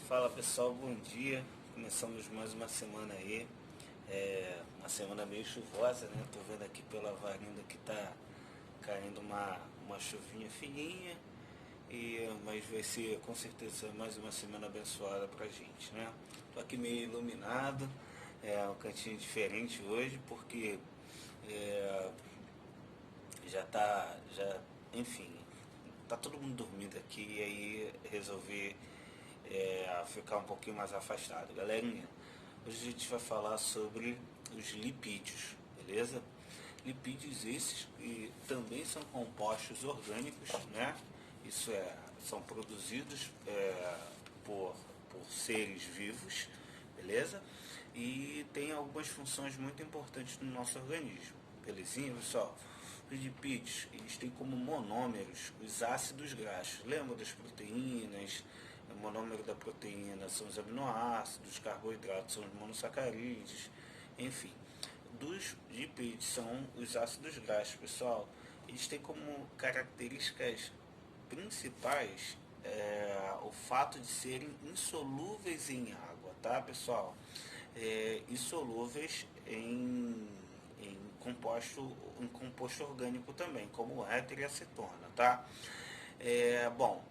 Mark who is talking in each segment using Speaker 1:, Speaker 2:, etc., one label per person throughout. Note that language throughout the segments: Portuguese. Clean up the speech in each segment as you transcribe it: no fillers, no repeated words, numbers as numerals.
Speaker 1: Fala pessoal, bom dia. Começamos mais uma semana aí. Uma semana meio chuvosa, né? Tô vendo aqui pela varanda que tá caindo uma chuvinha fininha. Mas vai ser com certeza mais uma semana abençoada pra gente, né? Tô aqui meio iluminado, um cantinho diferente hoje, porque é, enfim, tá todo mundo dormindo aqui e aí resolvi ficar um pouquinho mais afastado. Galerinha, hoje a gente vai falar sobre os lipídios, beleza? Lipídios esses que também são compostos orgânicos, né? São produzidos por seres vivos, beleza? E tem algumas funções muito importantes no nosso organismo, belezinha, pessoal? Os lipídios, eles têm como monômeros os ácidos graxos. Lembra das proteínas? O monômero da proteína são os aminoácidos, os carboidratos são os monossacarídeos, enfim. Dos lipídios são os ácidos graxos, pessoal. Eles têm como características principais o fato de serem insolúveis em água, tá, pessoal? Insolúveis em composto orgânico também, como o éter e acetona, tá? Bom,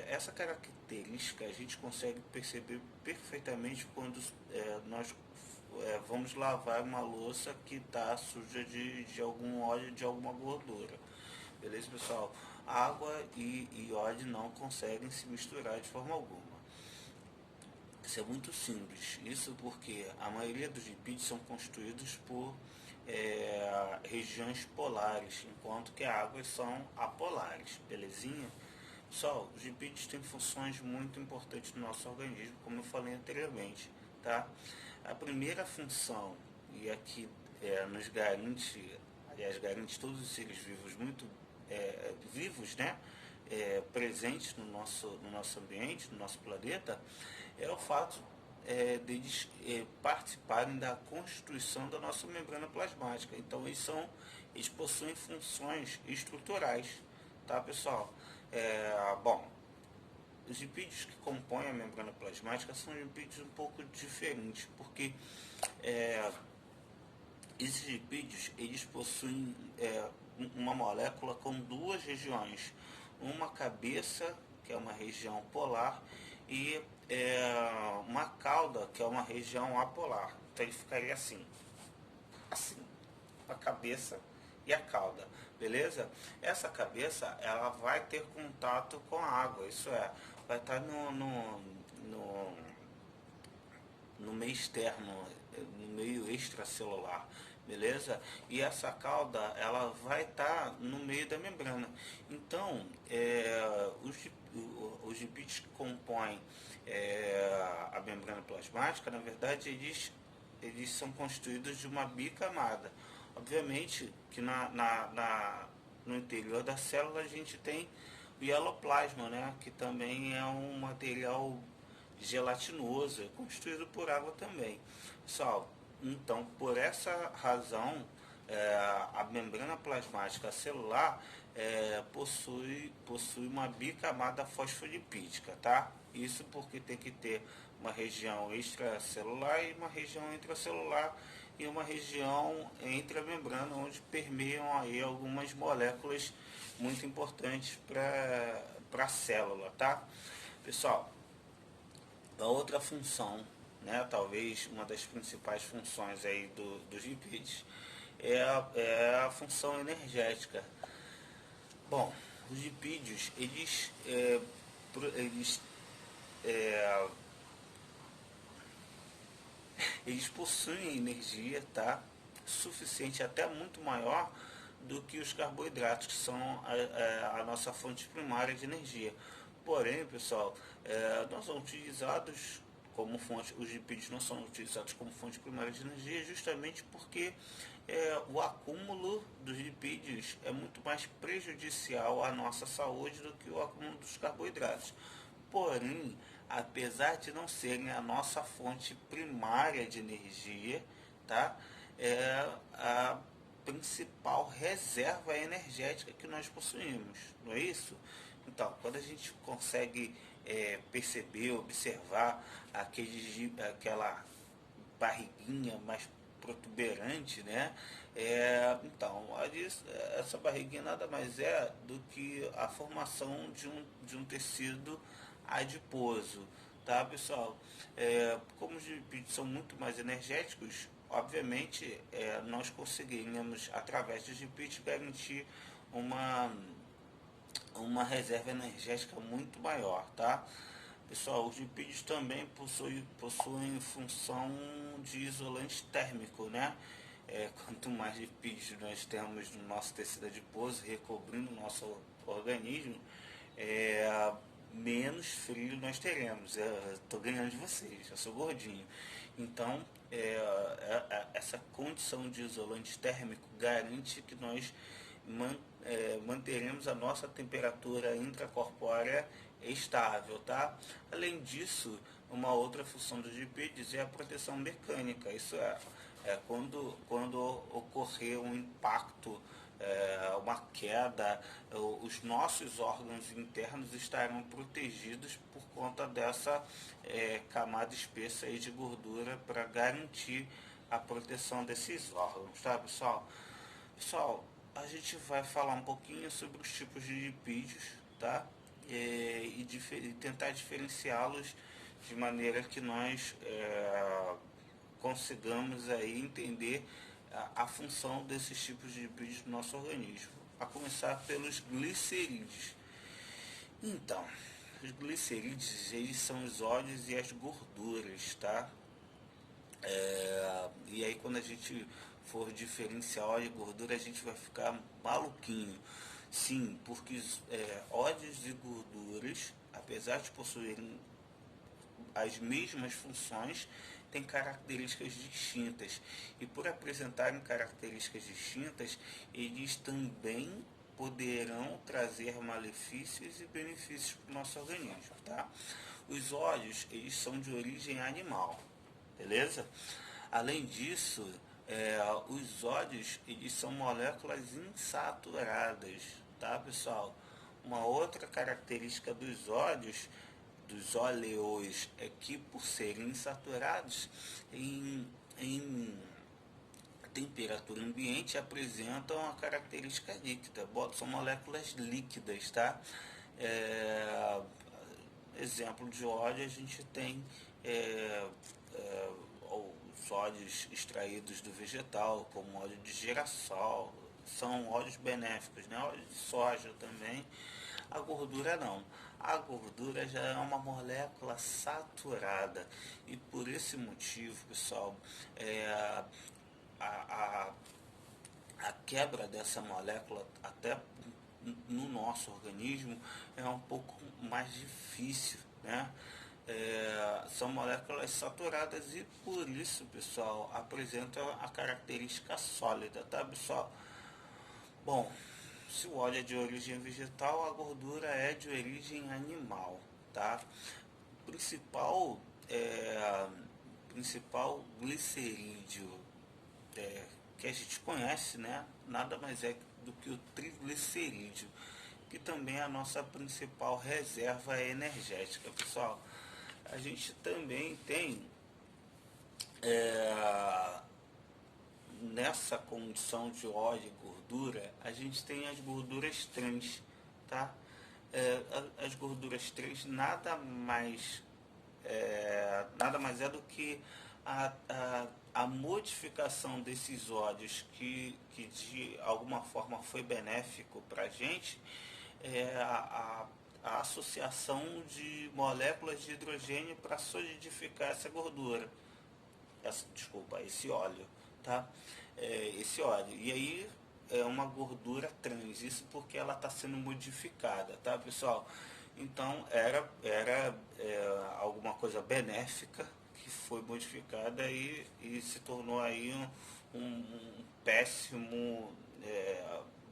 Speaker 1: essa característica a gente consegue perceber perfeitamente quando nós vamos lavar uma louça que está suja de algum óleo, de alguma gordura. Beleza, pessoal? Água e óleo não conseguem se misturar de forma alguma. Isso é muito simples. Isso porque a maioria dos lipídios são constituídos por regiões polares, enquanto que as águas são apolares. Belezinha? Pessoal, os lipídios têm funções muito importantes no nosso organismo, como eu falei anteriormente. Tá? A primeira função, e aqui nos garante, aliás, garante todos os seres vivos muito vivos, né? Presentes no nosso ambiente, no nosso planeta, é o fato deles participarem da constituição da nossa membrana plasmática. Então eles possuem funções estruturais, tá, pessoal? Bom, os lipídios que compõem a membrana plasmática são lipídios um pouco diferentes, porque esses lipídios eles possuem uma molécula com duas regiões, uma cabeça, que é uma região polar, e uma cauda, que é uma região apolar. Então ele ficaria assim, a cabeça e a cauda, beleza? Essa cabeça ela vai ter contato com a água, isso vai estar no meio externo, no meio extracelular, beleza? E essa cauda ela vai estar no meio da membrana. Então, os lipídios que compõem a membrana plasmática, na verdade, eles são constituídos de uma bicamada. Obviamente que no interior da célula a gente tem o hieloplasma, né? Que também é um material gelatinoso, é constituído por água também. Pessoal, então por essa razão a membrana plasmática celular possui uma bicamada fosfolipídica, tá? Isso porque tem que ter uma região extracelular e uma região intracelular e uma região entre a membrana onde permeiam aí algumas moléculas muito importantes para a célula, tá? Pessoal, a outra função, né, talvez uma das principais funções aí dos lipídios, é a função energética. Bom, os lipídios, eles, é, eles possuem energia, tá, suficiente, até muito maior do que os carboidratos, que são a nossa fonte primária de energia. Porém, pessoal, não são utilizados como fonte, os lipídios não são utilizados como fonte primária de energia, justamente porque o acúmulo dos lipídios é muito mais prejudicial à nossa saúde do que o acúmulo dos carboidratos. Porém, apesar de não serem a nossa fonte primária de energia, tá? É a principal reserva energética que nós possuímos, não é isso? Então, quando a gente consegue perceber, observar aquela barriguinha mais protuberante, né? Então, essa barriguinha nada mais é do que a formação de um tecido adiposo, tá, pessoal? Como os lipídios são muito mais energéticos, obviamente nós conseguiríamos, através dos lipídios, garantir uma, uma reserva energética muito maior, tá? Pessoal, os lipídios também possuem função de isolante térmico, né? Quanto mais lipídios nós temos no nosso tecido adiposo, recobrindo o nosso organismo, menos frio nós teremos. Estou ganhando de vocês, eu sou gordinho. Então, essa condição de isolante térmico garante que nós manteremos a nossa temperatura intracorpórea estável, tá? Além disso, uma outra função dos lipídios é a proteção mecânica. Isso quando ocorrer um impacto, uma queda, os nossos órgãos internos estarão protegidos por conta dessa camada espessa aí de gordura para garantir a proteção desses órgãos, tá, pessoal? Pessoal, a gente vai falar um pouquinho sobre os tipos de lipídios, tá? E tentar diferenciá-los de maneira que nós consigamos aí entender a função desses tipos de lipídios no nosso organismo. A começar pelos glicerídeos. Então, os glicerídeos, eles são os óleos e as gorduras, tá? E aí quando a gente for diferenciar óleo e gordura, a gente vai ficar maluquinho. Sim, porque óleos e gorduras, apesar de possuírem as mesmas funções, têm características distintas. E por apresentarem características distintas, eles também poderão trazer malefícios e benefícios para o nosso organismo, tá? Os óleos, eles são de origem animal, beleza? Além disso, os óleos, eles são moléculas insaturadas, tá, pessoal? Uma outra característica dos óleos, é que por serem insaturados em temperatura ambiente apresentam a característica líquida, são moléculas líquidas, tá? Exemplo de óleo, a gente tem os óleos extraídos do vegetal, como óleo de girassol, são óleos benéficos, né? Óleo de soja também. A gordura não. A gordura já é uma molécula saturada e por esse motivo, pessoal, a, a quebra dessa molécula até no nosso organismo é um pouco mais difícil, né? São moléculas saturadas e por isso, pessoal, apresentam a característica sólida, tá, pessoal? Bom, se o óleo é de origem vegetal, a gordura é de origem animal, tá? Principal, principal glicerídeo que a gente conhece, né? Nada mais é do que o triglicerídeo, que também é a nossa principal reserva energética, pessoal. A gente também tem nessa condição de óleo e gordura, a gente tem as gorduras trans, tá? As gorduras trans nada mais é do que a modificação desses óleos que de alguma forma foi benéfico para a gente, a associação de moléculas de hidrogênio para solidificar essa gordura, esse óleo, tá? Esse óleo. E aí é uma gordura trans, isso porque ela está sendo modificada, tá, pessoal? Então era alguma coisa benéfica que foi modificada e se tornou aí um péssimo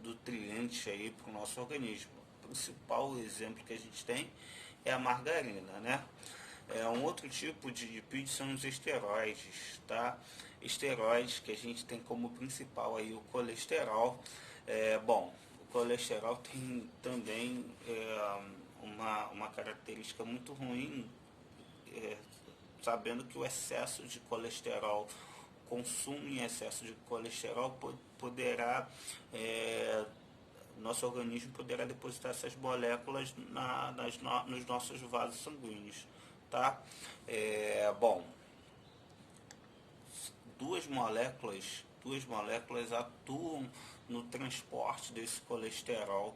Speaker 1: nutriente aí para o nosso organismo. O principal exemplo que a gente tem é a margarina, né? Um outro tipo de lipídio são os esteroides, tá? Esteroides que a gente tem como principal aí o colesterol. Bom, o colesterol tem também uma característica muito ruim, sabendo que o excesso de colesterol, consumo em excesso de colesterol poderá, nosso organismo poderá depositar essas moléculas nos nossos vasos sanguíneos, tá? Bom, duas moléculas atuam no transporte desse colesterol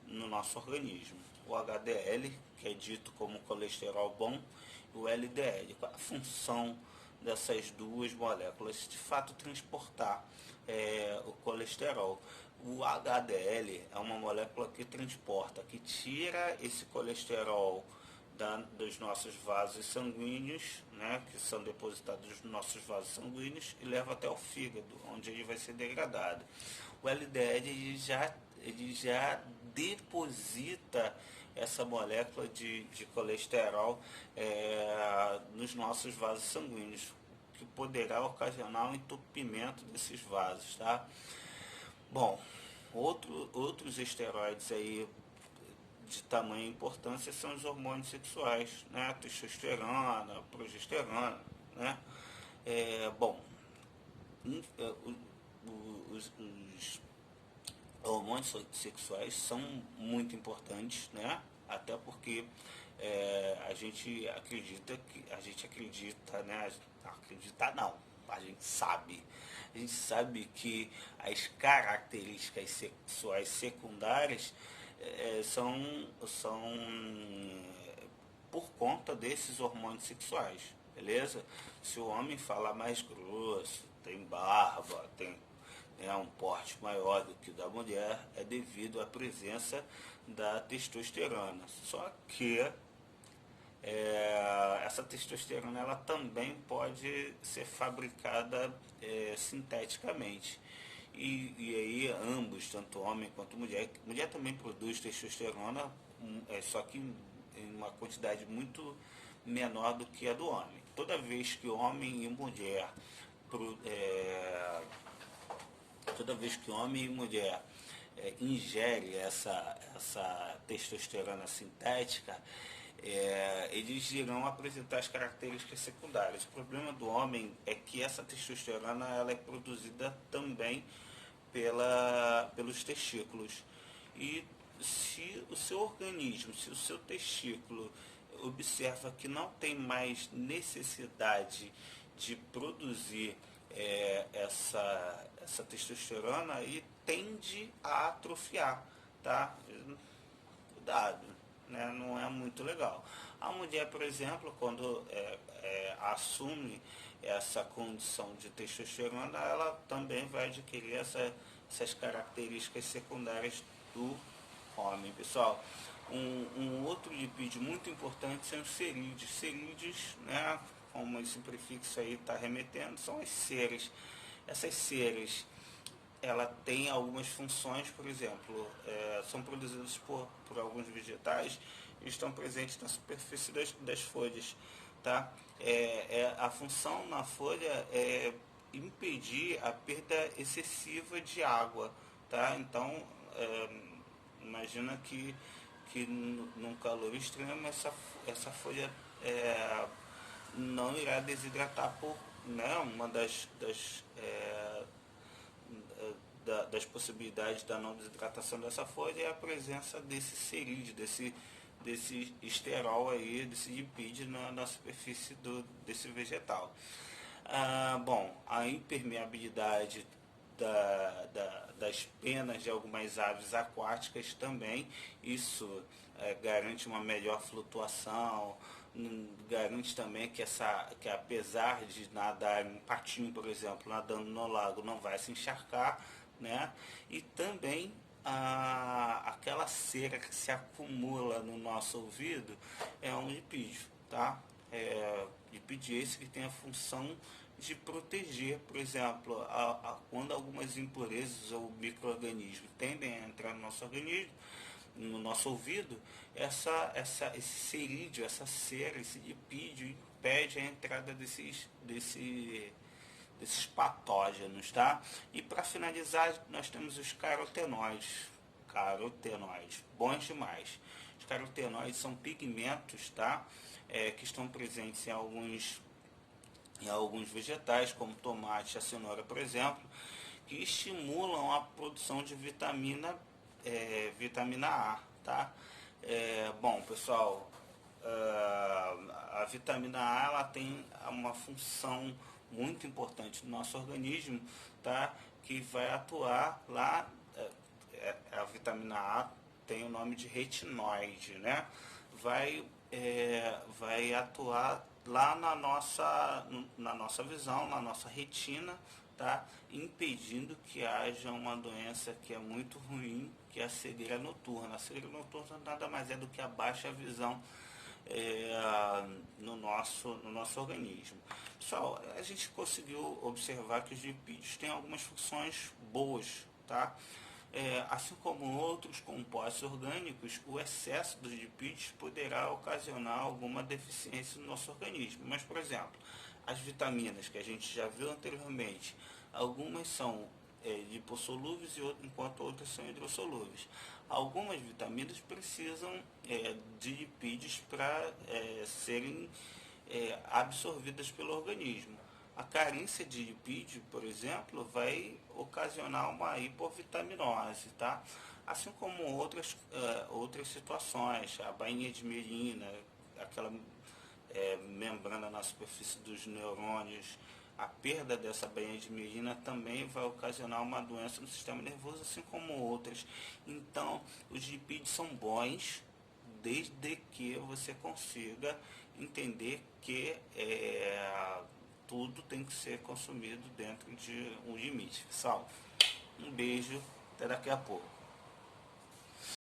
Speaker 1: no nosso organismo. O HDL, que é dito como colesterol bom, e o LDL. Qual a função dessas duas moléculas? De fato, transportar o colesterol. O HDL é uma molécula que transporta, que tira esse colesterol dos nossos vasos sanguíneos, né, que são depositados nos nossos vasos sanguíneos, e leva até o fígado, onde ele vai ser degradado. O LDL ele já deposita essa molécula de colesterol nos nossos vasos sanguíneos, que poderá ocasionar um entupimento desses vasos, tá? Bom, outros esteroides aí de tamanha importância são os hormônios sexuais, né? Testosterona, progesterona, né? Bom, os hormônios sexuais são muito importantes, né? Até porque a gente acredita, né? Acreditar não, a gente sabe. A gente sabe que as características sexuais secundárias são por conta desses hormônios sexuais, beleza? Se o homem fala mais grosso, tem barba, tem um porte maior do que o da mulher, é devido à presença da testosterona. Só que essa testosterona ela também pode ser fabricada sinteticamente. E aí ambos, tanto homem quanto mulher também produz testosterona, só que em uma quantidade muito menor do que a do homem. Toda vez que homem e mulher ingere essa testosterona sintética, eles irão apresentar as características secundárias. O problema do homem é que essa testosterona ela é produzida também pelos testículos. E se o seu organismo, se o seu testículo observa que não tem mais necessidade de produzir essa testosterona, e tende a atrofiar, tá? Cuidado, né? Não é muito legal. A mulher, por exemplo, quando assume essa condição de testosterona, ela também vai adquirir essas características secundárias do homem, pessoal. Um outro lipídio muito importante são os cerídeos. Cerídeos, né, como esse prefixo aí está remetendo, são as ceras. Essas ceras, ela tem algumas funções, por exemplo, são produzidas por alguns vegetais e estão presentes na superfície das folhas, tá? A função na folha é impedir a perda excessiva de água, tá? Então, imagina que num calor extremo essa folha não irá desidratar por, né, uma das possibilidades da não desidratação dessa folha é a presença desse cerídeo, desse esterol aí, desse lipídio na superfície desse vegetal. Bom, a impermeabilidade das penas de algumas aves aquáticas também, isso garante uma melhor flutuação, garante também que apesar de nadar um patinho, por exemplo, nadando no lago, não vai se encharcar, né? E também aquela cera que se acumula no nosso ouvido é um lipídio, tá? Lipídio esse que tem a função de proteger, por exemplo, quando algumas impurezas ou micro-organismos tendem a entrar no nosso organismo, no nosso ouvido, esse cerídeo, essa cera, esse lipídio impede a entrada desses patógenos, tá? E para finalizar, nós temos os carotenoides. carotenoides, bons demais. Os carotenoides são pigmentos, tá? Que estão presentes em alguns vegetais, como tomate e a cenoura, por exemplo, que estimulam a produção de vitamina A, tá? Bom, pessoal, a vitamina A ela tem uma função muito importante no nosso organismo, tá? Que vai atuar lá, a vitamina A tem o nome de retinoide, né? Vai atuar lá na nossa visão, na nossa retina, tá? Impedindo que haja uma doença que é muito ruim, que é a cegueira noturna. A cegueira noturna nada mais é do que a baixa visão no nosso organismo. Pessoal, a gente conseguiu observar que os lipídios têm algumas funções boas, tá? Assim como outros compostos orgânicos, o excesso dos lipídios poderá ocasionar alguma deficiência no nosso organismo. Mas, por exemplo, as vitaminas que a gente já viu anteriormente, algumas são lipossolúveis enquanto outras são hidrossolúveis. Algumas vitaminas precisam de lipídios para serem absorvidas pelo organismo. A carência de lipídio, por exemplo, vai ocasionar uma hipovitaminose, tá? Assim como outras situações, a bainha de mielina, aquela membrana na superfície dos neurônios, a perda dessa bainha de mielina também vai ocasionar uma doença no sistema nervoso, assim como outras. Então, os lipídios são bons, desde que você consiga entender que tudo tem que ser consumido dentro de um limite. Pessoal, um beijo, até daqui a pouco.